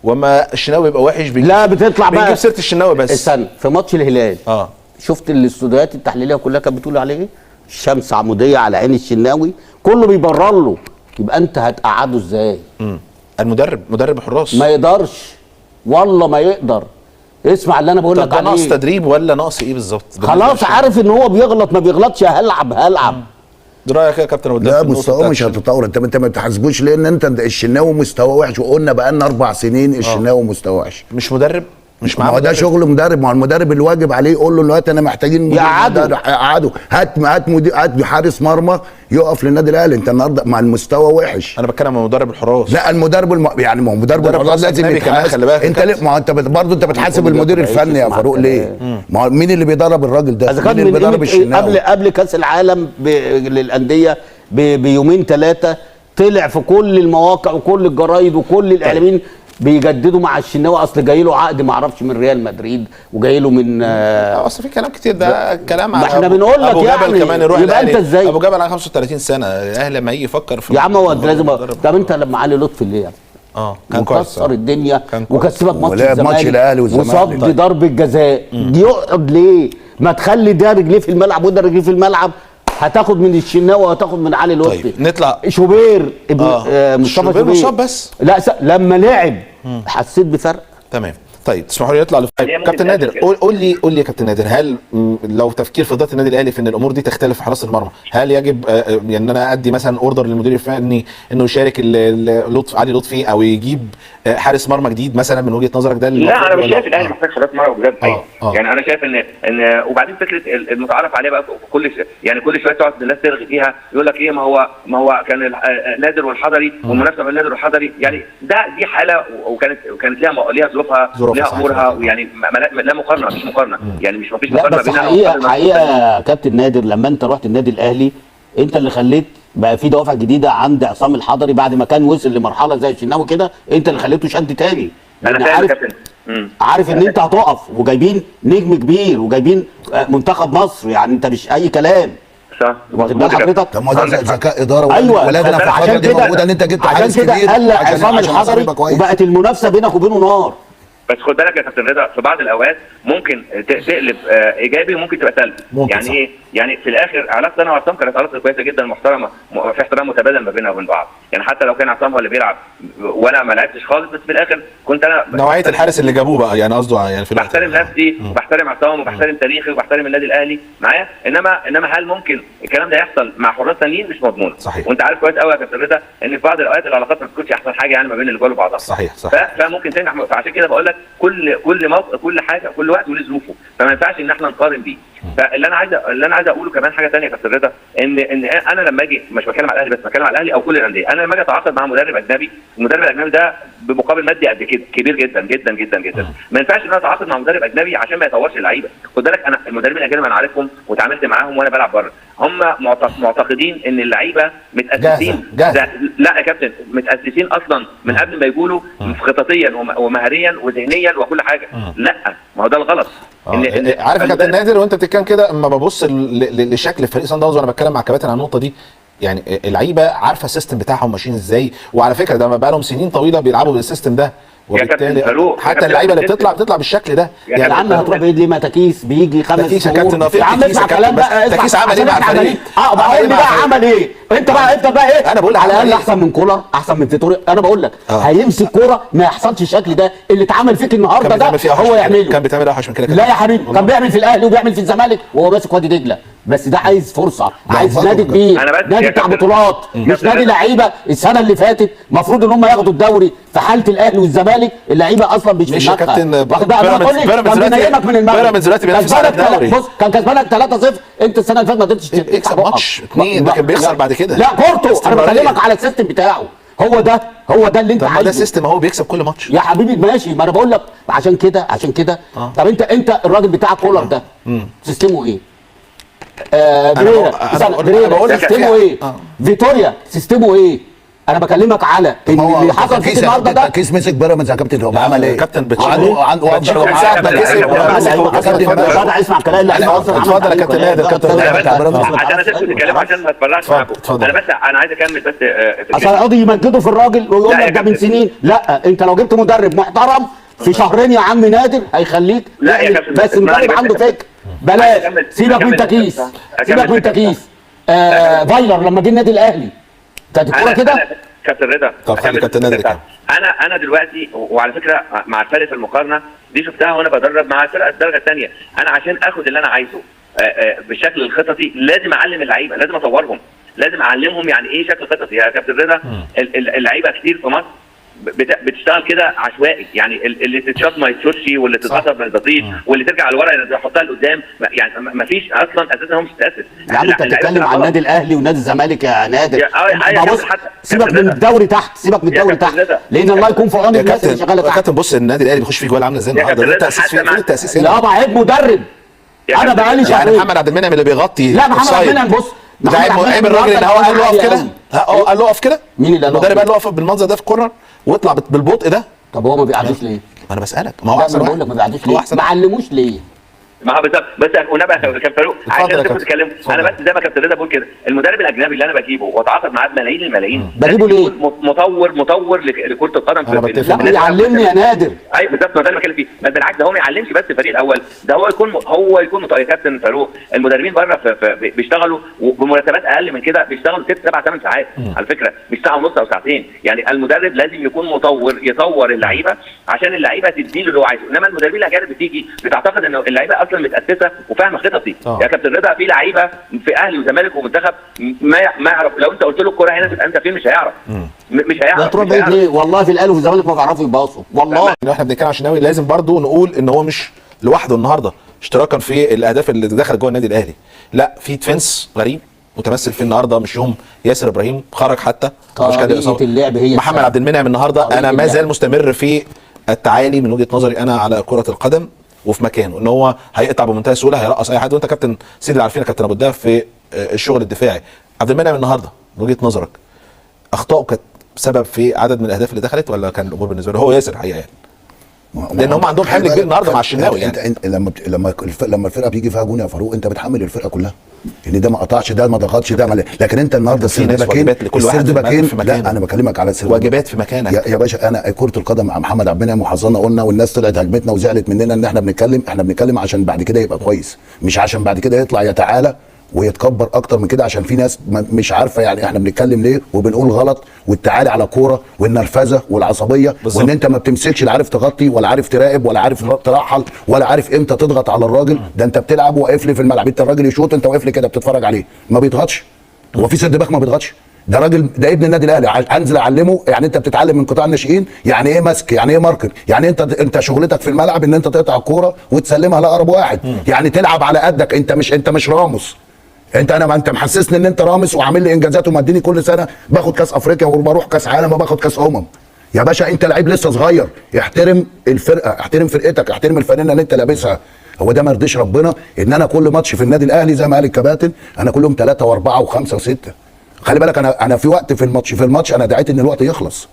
وما الشناوي يبقى وحش لا بتطلع بقى بنجيب سيره الشناوي بس. استنى، في ماتش الهلال شفت الاستوديوهات التحليليه كلها كانت بتقول عليه ايه؟ الشمس عموديه على عين الشناوي، كله بيبرر له. يبقى انت هتقعده ازاي؟ مدرب حراس ما يقدرش، والله ما يقدر. اسمع اللي انا بقول لك عليه. ناقص تدريب ولا ناقص ايه بالظبط؟ خلاص عارف ان هو بيغلط ما بيغلطش، هلعب ده رايك يا كابتن؟ لا مستواه مش هتتطور. انت ما بتحاسبوش لان انت الشناوي مستواه وحش، وقلنا بقالنا 4 سنين الشناوي مستواه وحش. مش مدرب، مش معاه. ده شغل مدرب. ما هو المدرب الواجب عليه يقول له دلوقتي انا محتاجين يقعدوا. هات حارس مرمى يقف للنادي الاهلي. انت النهارده مع المستوى وحش. انا بتكلم عن مدرب الحراس. لا المدرب يعني ما هو مدرب الحراس لازم يتحاسب. انت ما انت برضه انت بتحاسب المدير الفني يا فاروق ليه؟ ما هو مين اللي بيدرب الراجل ده؟ مين اللي بيدرب الشناوي؟ قبل كاس العالم للانديه بيومين 3 طلع في كل المواقع وكل الجرايد وكل الاعلاميين بيجددوا مع الشناوي. اصل جاي له عقد ما اعرفش من ريال مدريد، وجاي له من اصل في كلام كتير. ده كلام على احنا بنقول لك يعني كمان يروح يبقى انت ازاي؟ ابو جبل على 35 سنه الاهلي لما يجي يفكر في يا عم هو لازم. طب انت لما علي لطفي اللي يعني كان كسر الدنيا وكسبك ماتش الاهلي وصد ضربه جزاء، يقعد ليه؟ ما تخلي ده رجليه في الملعب وده رجليه في الملعب. هتاخد من الشناوي وهتاخد من علي لطفي. طيب نطلع شوبير مصطفى شوبير مصاب بس. لا لما لعب حسيت بفرق. تمام. طيب تسمحوا لي نطلع كابتن نادر. قول لي يا كابتن نادر، هل لو تفكير في اداره النادي الاهلي في ان الامور دي تختلف في حراسه المرمى، هل يجب ان انا ادي مثلا اوردر للمدير الفني انه يشارك علي لطفي او يجيب حارس مرمى جديد مثلا من وجهه نظرك؟ ده لا انا مش شايف الاهلي محتاج حراس مرمى بجد. يعني انا شايف ان وبعدين فكره المتعارف عليها بقى كل شويه تقعد الناس ترغي فيها، يقول لك ايه ما هو كان نادر والحضري والمنافسه بين نادر والحضري. يعني دي حاله وكانت ليها ظروفها ليها امورها. يعني لا مقارنه، مش مقارنه. يعني مش مفيش مقارنه بينها. حقيقه يا كابتن نادر لما انت رحت النادي الاهلي انت اللي خليت بقى في دوافع جديده عند عصام الحضري بعد ما كان وصل لمرحله زي الشناوي كده. انت اللي خليته شد تاني. انا فاهم يا كابتن. عارف ان انت هتقف وجايبين نجم كبير وجايبين منتخب مصر. يعني انت مش اي كلام. صح. واخد بال حضرتك؟ طب ما ده ذكاء اداره. ايوه ولادنا في الفتره دي موجوده ان انت جبت حارس كبير. عشان كده قال عصام الحضري وبقت المنافسه بينك وبينه نار. بس خد بالك يا كابتن رضا، في بعض الاوقات ممكن تقلب ايجابي وممكن تبقى سلبي. يعني ايه؟ يعني في الاخر علاقتي انا وعصام كانت علاقه كويسه جدا محترمه، في احترام متبادل ما بيننا وبين بعض. يعني حتى لو كان عصام هو اللي بيلعب وانا ما لعبتش خالص، بس في الاخر كنت انا نوعيه الحارس اللي جابوه بقى. يعني قصده يعني في بحترم نفسي وبحترم عصام وبحترم تاريخي وبحترم النادي الاهلي معايا. انما هل ممكن الكلام ده يحصل مع حراس ثانيين؟ مش مضمون. صحيح. وانت عارف كويس قوي يا كابتن رضا ان في بعض الاوقات العلاقات ما بتكونش احسن حاجه يعني ما بين الرجال وبعضها. صحيح. فممكن تنجح. فعشان كده بقول لك كل موقف كل حاجه كل وقت وليه ظروفه، فما ينفعش ان احنا نقارن بيه. فاللي انا عايز اقوله كمان حاجه ثانيه يا كابتن رضا، ان انا لما اجي مش بتكلم على الاهلي بس، بتكلم على الاهلي او كل الانديه. انا لما اجي اتعاقد مع مدرب اجنبي، المدرب الاجنبي ده بمقابل مادي قد كده كبير جدا جدا جدا جدا. ما ينفعش ان انا اتعاقد مع مدرب اجنبي عشان ما يطورش اللعيبه. خد بالك انا المدربين الاجانب انا عارفهم وتعاملت معاهم وانا بلعب بره، هم معتقدين ان اللعيبه متاسسين جاهزة. لا يا كابتن، متاسسين اصلا من قبل ما يقولوا خططيا ومهاريا وذهنيا وكل حاجه. لا ما هو ده الغلط. عارف يا كابتن نادر وانت بتتكلم كده اما ببص لشكل فريق صن داونز وانا بتكلم مع كباتن عن النقطه دي، يعني اللعيبه عارفه السيستم بتاعهم ماشيين ازاي، وعلى فكره ده بقى لهم سنين طويله بيلعبوا بالسيستم ده، وبالتالي حتى اللعيبه اللي بتطلع بالشكل ده. يعني يا عم هتروح بعيد ليه؟ ما تكيس بيجي 5 تكيس يا كابتن، يا عم اسمع كلام بقى، تكيس عمل ايه مع الفريق؟ بقول لي بقى عمل ايه؟ انت بقى ايه؟ انا بقول على الاقل احسن من كولر، احسن من فيتوريا. انا بقول لك هيمسك كوره ما يحصلش الشكل ده اللي اتعمل فيك النهارده ده هو يعمله. كان بيتعمل اوحش من كده. لا يا حبيبي، كان بيعمل في الاهلي وبيعمل في الزمالك وهو ماسك وادي دجله، بس ده عايز فرصه، عايز نادي كبير، نادي بتاع بطولات، مش نادي لعيبه. السنه اللي فاتت المفروض ان هم ياخدوا الدوري في حاله الاهلي والزمالك، اللعيبه اصلا مش يا كابتن. بيراميدز دلوقتي بينافس على الدوري. بص كان كسبانك 3-0، انت السنه اللي فاتت ما قدرتش يكسب ماتش 2 لكن بيخسر بعد كده. لا كورته، انا بكلمك على السيستم بتاعه، هو ده اللي انت عايزه. ده سيستم اهو بيكسب كل ماتش يا حبيبي ماشي، ما انا بقول لك عشان كده طب انت الراجل بتاع كولر ده سيستمه ايه؟ بريرا سيستمه ايه؟ فيتوريا سيستمه ايه؟ انا بكلمك على اللي حصل في النهارده ده. كيس مسك بيراميدز يا كابتن، هو عمل ايه؟ كابتن عنده اسمع كلام اللعيبه اصلا. اتفضل يا كابتن نادر. كابتن عشان انا سبت الكلام عشان ما اتفرجش معاكم. انا عايز اكمل بس اصل يقعدوا يمجدوا في الراجل ويقول لك ده من سنين. لا انت لو جبت مدرب محترم في شهرين يا عم نادر هيخليك، بس مدرب عنده فكر. بلاش سيبك من تكيس، فايلر لما جه النادي الاهلي كانت الكوره كده. كابتن رضا، طب خلي كابتن نادر. انا دلوقتي، وعلى فكره مع الفرق في المقارنه دي شفتها وانا بدرب مع الفرقه الدرجه الثانيه، انا عشان اخد اللي انا عايزه بالشكل الخططي لازم اعلم اللعيبه، لازم اطورهم، لازم اعلمهم يعني ايه شكل خططي. يا كابتن رضا اللعيبه كتير في مصر بتشتغل كده عشوائي، يعني اللي تتشاط ما يتشوتش، واللي تتقطع ما يتقطعش، واللي ترجع لورا يحطها لقدام، يعني ما فيش اصلا اساسا هم مش تاسس. يا عم انت بتتكلم عن النادي الاهلي ونادي الزمالك يا نادر. بص سيبك من الدوري تحت، لان الله يكون في عون الناس اللي شغاله تحت. كابتن بص النادي الاهلي بيخش فيه جوال عامله ازاي النهارده؟ ده التاسيس فين؟ التاسيس هنا لا عيب مدرب. انا بقالي شهرين يعني محمد عبد المنعم اللي بيغطي. لا محمد عبد المنعم بص عيب الراجل ان هو قال له اقف كده. قال له اقف كده. مين اللي قال له؟ المدرب قال له اقف بالمنظر ده في الكورنر واطلع بالبطء ده. طب هو ما بيعدوش ليه؟ ما انا بسالك، ما هو احسن واحد. بقول لك ما بيعدوش ليه؟ ما علموش ليه؟ ما هو بالظبط. بس ونبقى كابتن فاروق عشان انتوا بتتكلموا، انا بس زي ما كابتن رضا بقول كده، المدرب الاجنبي اللي انا بجيبه واتعاقد معاه بملايين الملايين بجيبه ليه؟ مطور لكره القدم. لا يعلمني يا نادر. ايوه بالظبط، ده اللي بتكلم فيه. بس بالعكس ده هو ما يعلمش بس الفريق الاول، ده هو يكون يا كابتن فاروق. المدربين بره بيشتغلوا بمرتبات اقل من كده، بيشتغلوا 6 7 8 ساعات على فكره، مش ساعه ونص او ساعتين. يعني المدرب لازم يكون يطور اللعيبه عشان اللعيبه تديله اللي هو عايزه. انما المدربين الاجانب بتيجي بتعتقد ان اللعيبه اصلا متاسسه وفاهمه خططي. يا كابتن رضا في لعيبه في اهلي وزمالك ومنتخب ما يعرف، لو انت قلت له الكوره هنا تبقى انت فين مش هيعرف. مش هيعرف. تروح بعيد ليه؟ والله في الاهلي وفي الزمالك ما بيعرفوا يباصوا والله. احنا بنتكلم عن الشناوي، لازم برضو نقول ان هو مش لوحده النهارده اشتراكا في الاهداف اللي دخلت جوه النادي الاهلي. لا في ديفنس غريب متمثل فيه النهارده، مش يوم ياسر ابراهيم خرج حتى اللعب هي محمد عبد المنعم النهارده. انا ما زال مستمر في التعالي من وجهه نظري انا على كره القدم وفي مكانه، ان هو هيقطع بمنتهى السهوله، هيرقص اي حد. وانت كابتن سيدي اللي عارفين كابتن ابو الدهب في الشغل الدفاعي. عبد المنعم النهارده من وجهه نظرك اخطائه كانت سبب في عدد من الاهداف اللي دخلت، ولا كان الامور بالنسبه له هو ياسر الحقيقه يعني؟ لان هم عندهم حمل كبير النهارده مع الشناوي. يعني انت لما الفرقه بيجي فيها جون يا فاروق انت بتحمل الفرقه كلها ان ده ما قطعش، ده ما ضغطش، ده ما. لكن انت النهارده السرد باكين لا انا بكلمك على السرد واجبات في مكانك يا باشا. انا كره القدم مع محمد عبد المنعم وحظنا قلنا، والناس طلعت هجمتنا وزعلت مننا ان احنا بنتكلم عشان بعد كده يبقى كويس، مش عشان بعد كده يطلع يتعالى ويتكبر اكتر من كده، عشان في ناس مش عارفه يعني احنا بنتكلم ليه وبنقول غلط، والتعالي على كوره والنرفزه والعصبيه بالزبط. وان انت ما بتمسكش لا عارف تغطي ولا عارف تراقب ولا عارف ترحل ولا عارف امتى تضغط على الراجل. ده انت بتلعب واقف لي في الملعب، انت الراجل يشوط انت واقف لي كده بتتفرج عليه ما بيضغطش. هو في سد باك ما بيضغطش؟ ده راجل ده ابن النادي الاهلي، انزل اعلمه. يعني انت بتتعلم من قطاع الناشئين يعني ايه مسك، يعني ايه ماركر، يعني انت شغلتك في الملعب ان انت تقطع الكوره وتسلمها لاقرب واحد. يعني تلعب على قدك، انت مش راموس. انت محسسني ان انت رامس وعامل لي انجازات ومديني كل سنه باخد كاس افريقيا وبروح كاس عالم وباخد كاس يا باشا انت لعيب لسه صغير، احترم الفرقه، احترم فرقتك، احترم الفانله اللي انت لابسها. هو ده ما يرضيش ربنا ان انا كل ماتش في النادي الاهلي زي ما قال الكباتن انا كلهم 3 و4 و5 و6. خلي بالك انا في وقت في الماتش انا دعيت ان الوقت يخلص.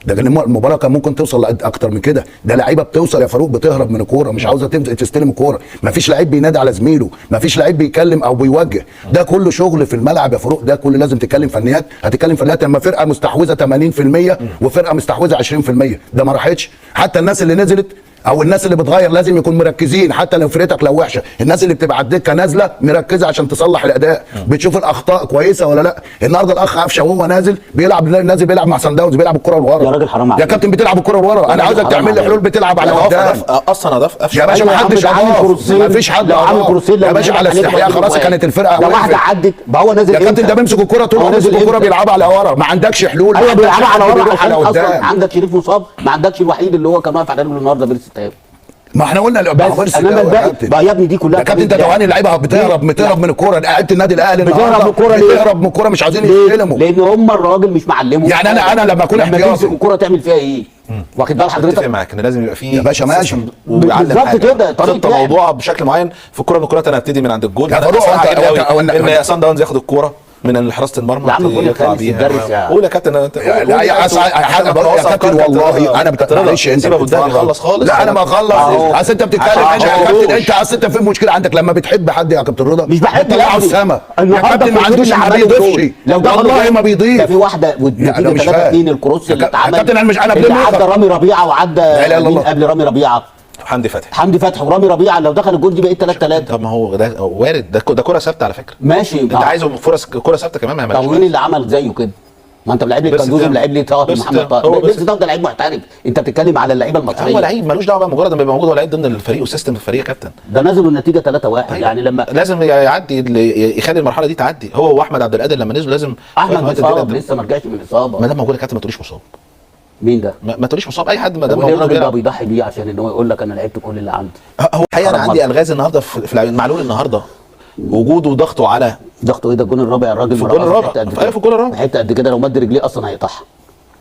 ده المباراه كان ممكن توصل اكتر من كده. ده لعيبه بتوصل يا فاروق بتهرب من الكوره، مش عاوزه تستلم الكوره، مفيش لعيب بينادي على زميله، مفيش لعيب بيتكلم او بيوجه. ده كله شغل في الملعب يا فاروق، ده كله لازم تتكلم فنيات. هتتكلم فنيات لما فرقه مستحوذه 80% وفرقه مستحوذه 20%، ده ما راحتش. حتى الناس اللي نزلت او الناس اللي بتغير لازم يكونوا مركزين، حتى لو فرقتك لو وحشه، الناس اللي بتبقى على الدكه نازله مركزه عشان تصلح الاداء، بتشوف الاخطاء كويسه ولا لا. النهارده الاخ قفشه وهو نازل بيلعب مع صن داونز، بيلعب الكره لورا. يا راجل حرام عليك يا كابتن، بتلعب الكره لورا. انا عاوزك تعمل لي حلول، بتلعب على قدام. اصلا اضاف قفشه يا باشا، ما حدش اضاف، ما فيش حد اضاف يا باشا. على استحياء خلاص كانت الفرقه لو واحده عدت بقى هو نازل يا كابتن. ده بيمسك الكره طول ما ماسك الكره بيلعبها على ورا، ما عندكش حلول. ايوه بيلعبها على ورا عشان على اصلا عندك شريف مصاب، ما عندكش الوحيد اللي هو كان واقف على رجله النهارده بيرسي تايب. ما احنا قلنا بس انما الباقي بقى يا ابني دي كلها يا كابتن. انت توهاني اللعيبه بتهرب من الكوره. لعيبه النادي الاهلي بتهرب من الكوره ليه؟ بتهرب من الكوره، مش عايزين يستلموا. لان هم الراجل مش معلمهم. يعني انا لما اكون احتياطي تمسك الكوره تعمل فيها ايه؟ واخد بال حضرتك؟ اتفق معاك ان لازم يبقى فيه يا باشا ماشي بالظبط كده خطه موضوع بشكل معين في الكوره. من الكوره انا هبتدي من عند الجول. يا فاروق ان صن داونز ياخد الكوره من حراسه المرمى يطلع بيها. قول يا كابتن انت. لا يا كابتن والله انا معلش انت خلص خالص. لا انا ما اخلص. اصل انت بتتكلم انت يا كابتن، انت اصل انت في مشكله عندك لما بتحب حد يا كابتن رضا. مش بحب يا السما يا كابتن، ما عندوش ما بيضيفش. والله ما بيضيف. ده في واحده والنتيجه 3-2 الكروس اللي اتعمل. يا كابتن انا اللي عدى رامي ربيعه وعدى قبل رامي ربيعه حمدي فتحي ورامي ربيعه. لو دخل الجول دي بقت 3-3. طب ما هو ده وارد. ده كره ثابته على فكره. ماشي. انت عايزه فرص كره ثابته كمان. ما يعملش. طب مين اللي عمل زيه كده؟ ما انت لعيب لي كندوزي، لعيب لي طاهر محمد طاهر. بس ده لعيب محترف. انت بتتكلم على اللعيبه المصريه. هو لعيب ملوش دعوه بقى، مجرد ما يبقى موجود هو لعيب ضمن الفريق وسيستم الفريق يا كابتن. ده نزلوا النتيجه 3-1. يعني لما لازم يعدي يخلي المرحله دي تعدي. هو واحمد عبد القادر لما نزلوا لازم. احمد مصاب لسه ما رجعش من الاصابه. ما دام موجود يا كابتن ما تقوليش مصاب. مين ده؟ ما تقوليش مصاب. اي حد ما دام موجود الراجل ده بيضحي بيه عشان ان هو يقول لك انا لعبت كل اللي عندي. هو الحقيقه انا عندي الغاز النهارده في معلول النهارده وجوده وضغطه على ضغطه ايه؟ ده الجون الرابع الراجل في الجون الرابع. ايوه في الجون الرابع حته قد كده لو مد رجليه اصلا هيقطعها.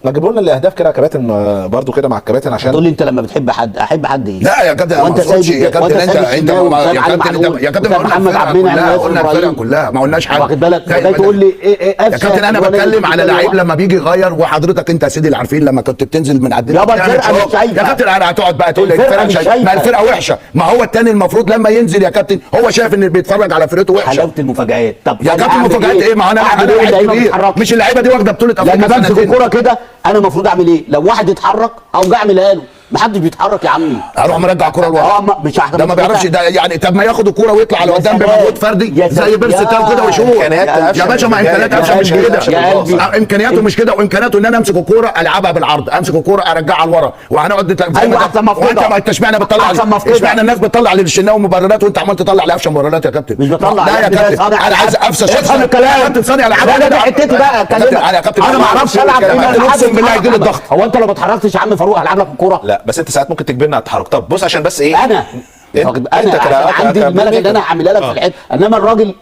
ما جيبوا لنا الاهداف كده يا كابتن برضه كده مع الكباتن عشان تقول لي انت لما بتحب حد احب حد ايه؟ لا يا كابتن ما اقصدش يا كابتن. يا كابتن ما محمد عبد المنعم قلنا الفرقه كلها ما قلناش حاجه. واخد بالك جاي تقول لي ايه يا كابتن انا بتكلم على لعيب لما بيجي يغير. وحضرتك انت يا سيدي اللي عارفين لما كنت بتنزل من عدين يابا الفرقه مش شايفه. يا كابتن انا هتقعد بقى تقول لي الفرقه مش شايفه. ما الفرقه وحشه. ما هو الثاني المفروض لما ينزل يا كابتن هو شايف ان بيتفرج على فرقته وحشه. حلاوه المفاجآت. طب يا كابتن المفاجآت ايه؟ ما انا مش اللعيبه دي واخده بطوله افريقيا. لما بمسك الكوره كده انا المفروض اعمل ايه؟ لو واحد يتحرك او اعملها له. ما حدش بيتحرك يا عمي. اروح مرجع الكوره لورا. مش هحرك. ده ما بيعرفش ده يعني. طب ما ياخد الكوره ويطلع على قدام بمجهود فردي زي بيرسي تاو كده ويشوط. يا باشا ما امكانيات قفشه مش كده. امكانياته مش كده. وامكانياته ان انا امسك الكوره العبها بالعرض، امسك الكوره ارجعها لورا وهنقعد زي ما انت اشمعنى بتطلع اشمعنى الناس بتطلع للشناوي مبررات وانت عمال تطلع لقفشه مبررات يا كابتن؟ مش بطلع. لا يا كابتن انا عايز قفشه شخص. افهم الكلام. كابتن ثانيه العبها. لا ده حتتي بقى. انا يا كابتن انا ما اعرفش العب. اقسم بالله يجي لي الضغط. هو انت لو ما اتحركتش يا عم فاروق هلعب لك الكوره؟ لا بس انت ساعات ممكن تجبرنا على التحرك. طب بص عشان بس ايه انا عندي الملكه ان انا هعملها لك في الحته. انما الراجل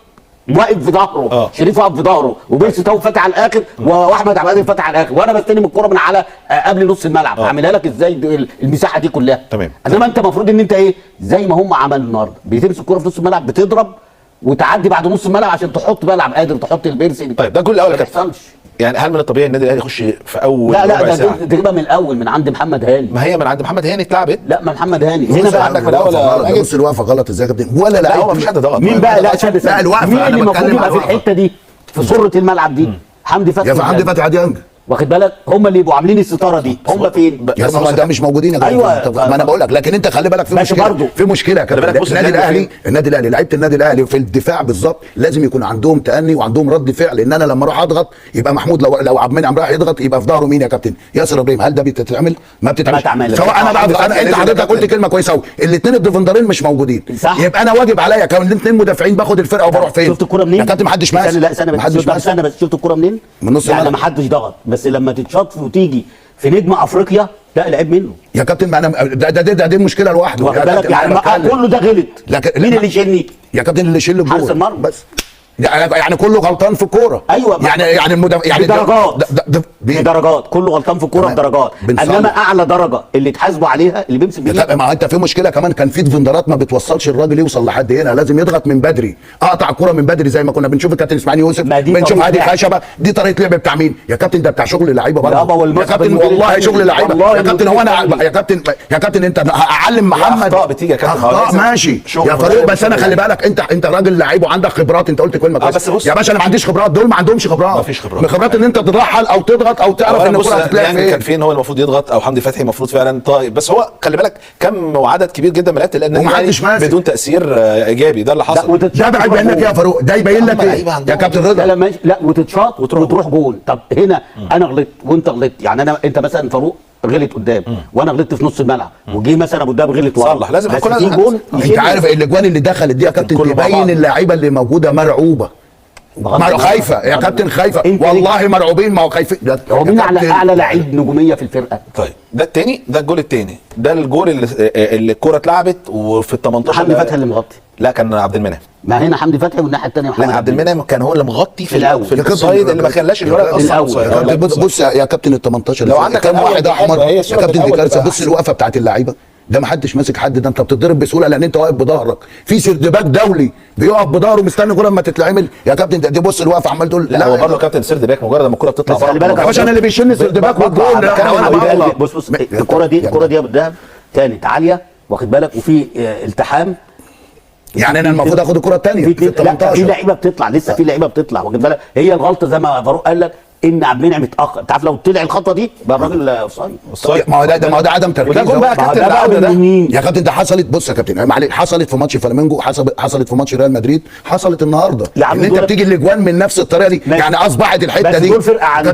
واقف في ظهره. شريف واقف في ظهره وبيرسي تاو فاتح على الاخر واحمد عبد القادر فاتح على الاخر وانا بستلم الكوره من على قبل نص الملعب. هعملها لك ازاي المساحه دي كلها؟ تمام. انما انت المفروض ان انت ايه زي ما هم عملوا النهارده بتمسك الكوره في نص الملعب بتضرب وتعدي بعد نص الملعب عشان تحط بقى عبد القادر تحط البيرسي. طيب ده الجول الاول يا كابتن. ما بيحصلش. يعني هل من الطبيعي النادي الاهلي يخش في اول لا ده تجيبها من الاول من عند محمد هاني. ما هي من عند محمد هاني اتلعبت. لا ما محمد هاني هنا بقى عندك من الاول. بص الوقفه غلط ازاي يا كابتن ولا لا هو مفيش حد ضغط. مين بقى؟ لا الوقفه مين اللي المفروض يبقى في الحته دي في سره الملعب دي؟ حمدي فتحي. يا حمدي فتحي ديانج واخد بالك هم اللي يبقوا عاملين الستاره دي هم فين؟ يا ما ده مش موجودين يا ايوه ما انا بقول لك. لكن انت خلي بالك في مشكله. في مشكله يا كابتن. النادي الاهلي لعيبه النادي الاهلي في الدفاع بالظبط لازم يكون عندهم تأني وعندهم رد فعل. ان انا لما اروح اضغط يبقى محمود لو عبد المنعم راح يضغط يبقى في ظهره مين يا كابتن؟ ياسر ابراهيم. هل ده بتتعمل؟ ما بتتعملش. سواء انا بعد انت حضرتك قلت كلمه كويسه قوي. الاثنين الديفندرين مش موجودين. يبقى انا واجب عليا كون الاثنين مدافعين باخد الفرقه وبروح فين؟ شفت الكوره منين؟ يا كابتن ما حدش ماسك. لا استنى بس شفت الكوره منين؟ من نص يعني ما حدش ضغط بس لما تتشاط وتيجي في نجم افريقيا لا لعب منه. يا كابتن ما انا ده مشكله لوحده. واخد بالك يعني كله ده غلط. مين اللي يشيلني؟ يا كابتن اللي يشيل حارس المرمى بس. يعني كله غلطان في الكوره. ايوه يعني بدرجات بدرجات، كله غلطان في الكوره بدرجات، انما اعلى درجه اللي تحاسبوا عليها اللي بيمسك بيها. ما انت في مشكله كمان، كان في ديفندرات ما بتوصلش الراجل يوصل لحد هنا، لازم يضغط من بدري، اقطع الكوره من بدري زي ما كنا بنشوف الكابتن اسماعيل يوسف، بنشوف هادي خشبه. دي طريقه لعب بتاع مين يا كابتن؟ ده بتاع شغل اللعيبه برضه يا كابتن، والله شغل اللعيبه يا كابتن. هو انا يا كابتن انت اعلم محمد اخطاء بتيجي يا كابتن، ماشي يا فاروق، بس انا خلي بالك انت راجل لعيب وعندك خبرات، انت قلت كلمه كويسه يا باشا. انا ما عنديش خبرات، دول ما عندهمش خبرات، مفيش خبرات ان انت ترحل او تضغط او تعرف ان الكوره هتتلعب يعني كان فين هو المفروض يضغط، او حمدي فتحي المفروض فعلا طيب، بس هو خلي بالك كم وعدد كبير جدا من لعيبه النادي بدون تاثير ايجابي، ده اللي حصل. ده بقى يبين لك يا فاروق، ده يبين لك ايه يا كابتن رضا؟ لا وتتشاط وتروح جول. طب هنا انا غلطت وانت غلطت، يعني انت مثلا فاروق غلط قدام وانا غلطت في نص الملعب، وجي مثلا ابو دهب غلط ورا، صلح لازم يكون في جول. انت عارف الاجوان اللي دخلت دي يا كابتن تبين اللعيبه اللي موجوده مرعوبه، خايفه يا كابتن، خايفه والله، مرعوبين. ما هو خايفين. هو مين اعلى لعيب نجوميه في الفرقه؟ طيب ده الثاني، ده الجول الثاني، ده الجول اللي الكوره اتلعبت وفي ال 18. حمدي فتحي اللي مغطي؟ لا كان عبد المنعم. ما هنا حمدي فتحي والناحيه الثانيه محمد. لا عبد المنعم كان هو اللي مغطي في الاول في الاوفسايد اللي ما خلاش الولد اصلا. بص يا كابتن ال 18 لو عندك كام واحد احمر يا كابتن، دي كارثه. بص الوقفه الوقفه بتاعت اللعيبه، ده ما حدش ماسك حد، ده انت بتضرب بسهوله لان انت واقف بظهرك، في سردباك دولي بيقف بظهره مستني كل ما تتلعمل يا كابتن. دي بص الوقفه عمال تقول لا هو برضه كابتن سردباك مجرد ما الكوره بتطلع خلي بالك يا باشا، انا اللي بيشن سردباك والجول. بص الكوره دي يا ابو الدهب كانت عاليه، واخد بالك، وفي التحام. يعني انا المفروض اخد الكره الثانيه في ال 18. في لعيبه بتطلع لسه، في لعيبه بتطلع، واخد بالك. هي الغلطه زي ما فاروق قال لك ان عبد المنعم اتاخر. انت عارف لو طلع الخطوه دي بقى الراجل اوفسايد. ما هو ده عدم تركيز. وده جول بقى كابتن ده يا كابتن، ده حصلت. بص يا كابتن معلش، حصلت في ماتش فلامينجو، حصلت في ماتش ريال مدريد، حصلت النهارده ان انت بتيجي الاجوان من نفس الطريقه دي. يعني اصبحت الحته دي،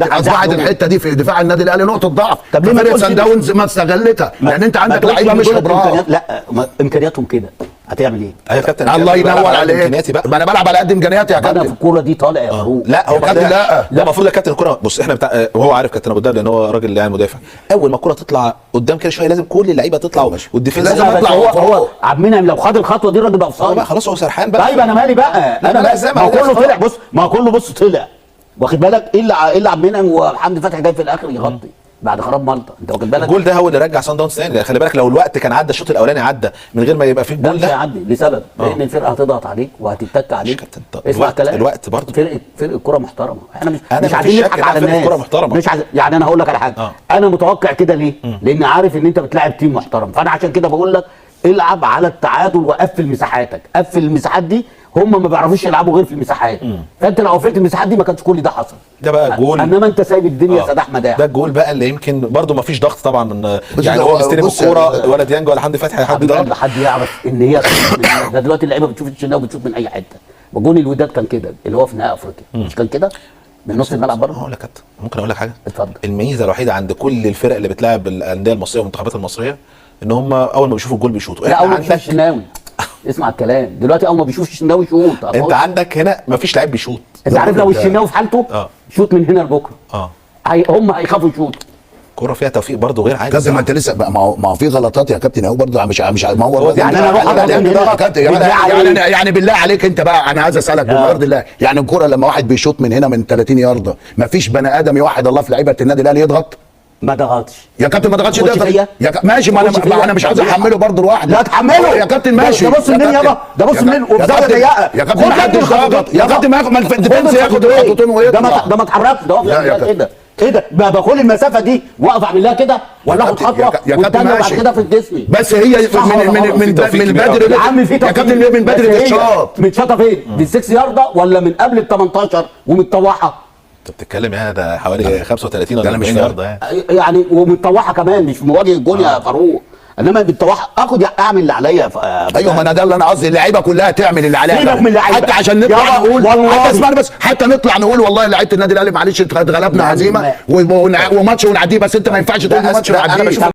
اصبحت الحته دي في دفاع النادي الاهلي نقطه ضعف. طب ليه فريق سان داونز ما استغلتها؟ لان انت عندك لعيبه مش خبرات. لا امكانياتهم كده، هتعمل ايه؟ ايوه يا كابتن، الله ينور عليك. ما انا بلعب على قد امكانياتي يا كابتن. انا في الكوره دي طالع يا فاروق. لا هو كابتن، لا المفروض يا كابتن الكوره، بص احنا بتاع، وهو عارف كابتن ابو الدهب لان هو راجل يعني مدافع، اول ما الكوره تطلع قدام كده شويه لازم كل اللعيبه تطلع والديفنس لازم يطلع. هو عبد المنعم لو خد الخطوه دي الراجل بقى اوفسايد خلاص، هو سرحان بقى. طيب انا مالي بقى، انا ما كله طلع. بص ما كله طلع، واخد بالك. ايه اللي عبد المنعم وحمدي فتحي جاي في الاخر يغطي بعد خراب مالطا. انت واخد بالك الجول ده هو اللي رجع صن داونز تاني. خلي بالك لو الوقت كان عدى، الشوط الاولاني عدى من غير ما يبقى فيه الجول ده مش هيعدي لسبب لان الفرقه هتضغط عليك وهتتك عليك. اسمع الكلام، الوقت برضه فرقه الكوره محترمه. احنا مش عايزين نضحك على الناس. الكوره محترمه، مش يعني انا هقول لك على حاجه. انا متوقع كده ليه؟ لان عارف ان انت بتلاعب تيم محترم، فانا عشان كده بقول لك العب على التعادل وقفل مساحاتك. قفل المساحات دي، هم ما بيعرفوش يلعبوا غير في المساحات، فانت لو قفلت المساحات دي ما كانش كل ده حصل. ده بقى جول، انما انت سايب الدنيا سداح مداح. ده الجول بقى اللي يمكن برضه ما فيش ضغط طبعا من يعني هو مستلم الكوره ولا ديانج ولا حمدي فتحي حد ضغط، حد يعرف ان هي ده دلوقتي اللعيبه بتشوف الشناوي بتشوف من اي حته. جون الوداد كان كده اللي هو في نهائي افريقيا، مش كان كده من نص الملعب برضه. هقول لك كابتن، ممكن اقول لك حاجه؟ اتفضل. الميزه الوحيده عند كل الفرق اللي بتلاعب الانديه المصريه والمنتخبات المصريه ان هم اول ما بيشوفوا الجول بيشوطوا. لا اول ما بيشوف الشناوي اسمع الكلام دلوقتي، اول ما بيشوف الشناوي يشوط. انت عندك هنا ما فيش لعيب بيشوط. انت عارف لو الشناوي في حالته شوط من هنا لبكره هم هيخافوا يشوطوا. كوره فيها توفيق برضه غير عادي. كابتن ما انت لسه ما هو في غلطات يا كابتن اهو برضه، مش ما هو يعني انا اروح يعني بالله عليك انت بقى، انا عايز اسالك بمرض الله، يعني الكوره لما واحد بيشوط من هنا من 30 يارده ما فيش بني ادم يوحد الله في لعيبه النادي الاهلي يضغط؟ ما ضغطش يا كابتن، ما ضغطش ده ماشي. ما انا مش عايز احمله برضه لوحده. لا تحمله يا كابتن ماشي. ده بص منين يابا، ده بص منين وبزاويه ضيقه. يا كابتن ما حدش ضغط يا كابتن، ما الديفنس ياخد خطوتين ويطلع. ده ما اتحركش، ده واقف كده ما باخد المسافه دي واقف اعمل لها كده ولا اخد خطوه والتانيه بعد كده في الجسم. بس هي من بدري يا عم في يا كابتن من بدري الشاط متشاطه فين؟ من 6 يارده ولا من قبل ال 18 ومتطوحه؟ انت بتتكلم يعني ده حوالي 35 ولا 40 يارده يعني ومتطوحه كمان مش مواجه الجون يا فاروق. انما بالطواح اخد اعمل اللي عليا. ايوه ما انا ده اللي انا قصدي، اللعيبه كلها تعمل اللي عليها حتى عشان نطلع نقول، حتى اسمعني بس، حتى نطلع نقول والله لعيبه النادي الاهلي معلش اتغلبنا هزيمه وماتش ونعديه، بس انت ما ينفعش تقول ماتش ونعديه.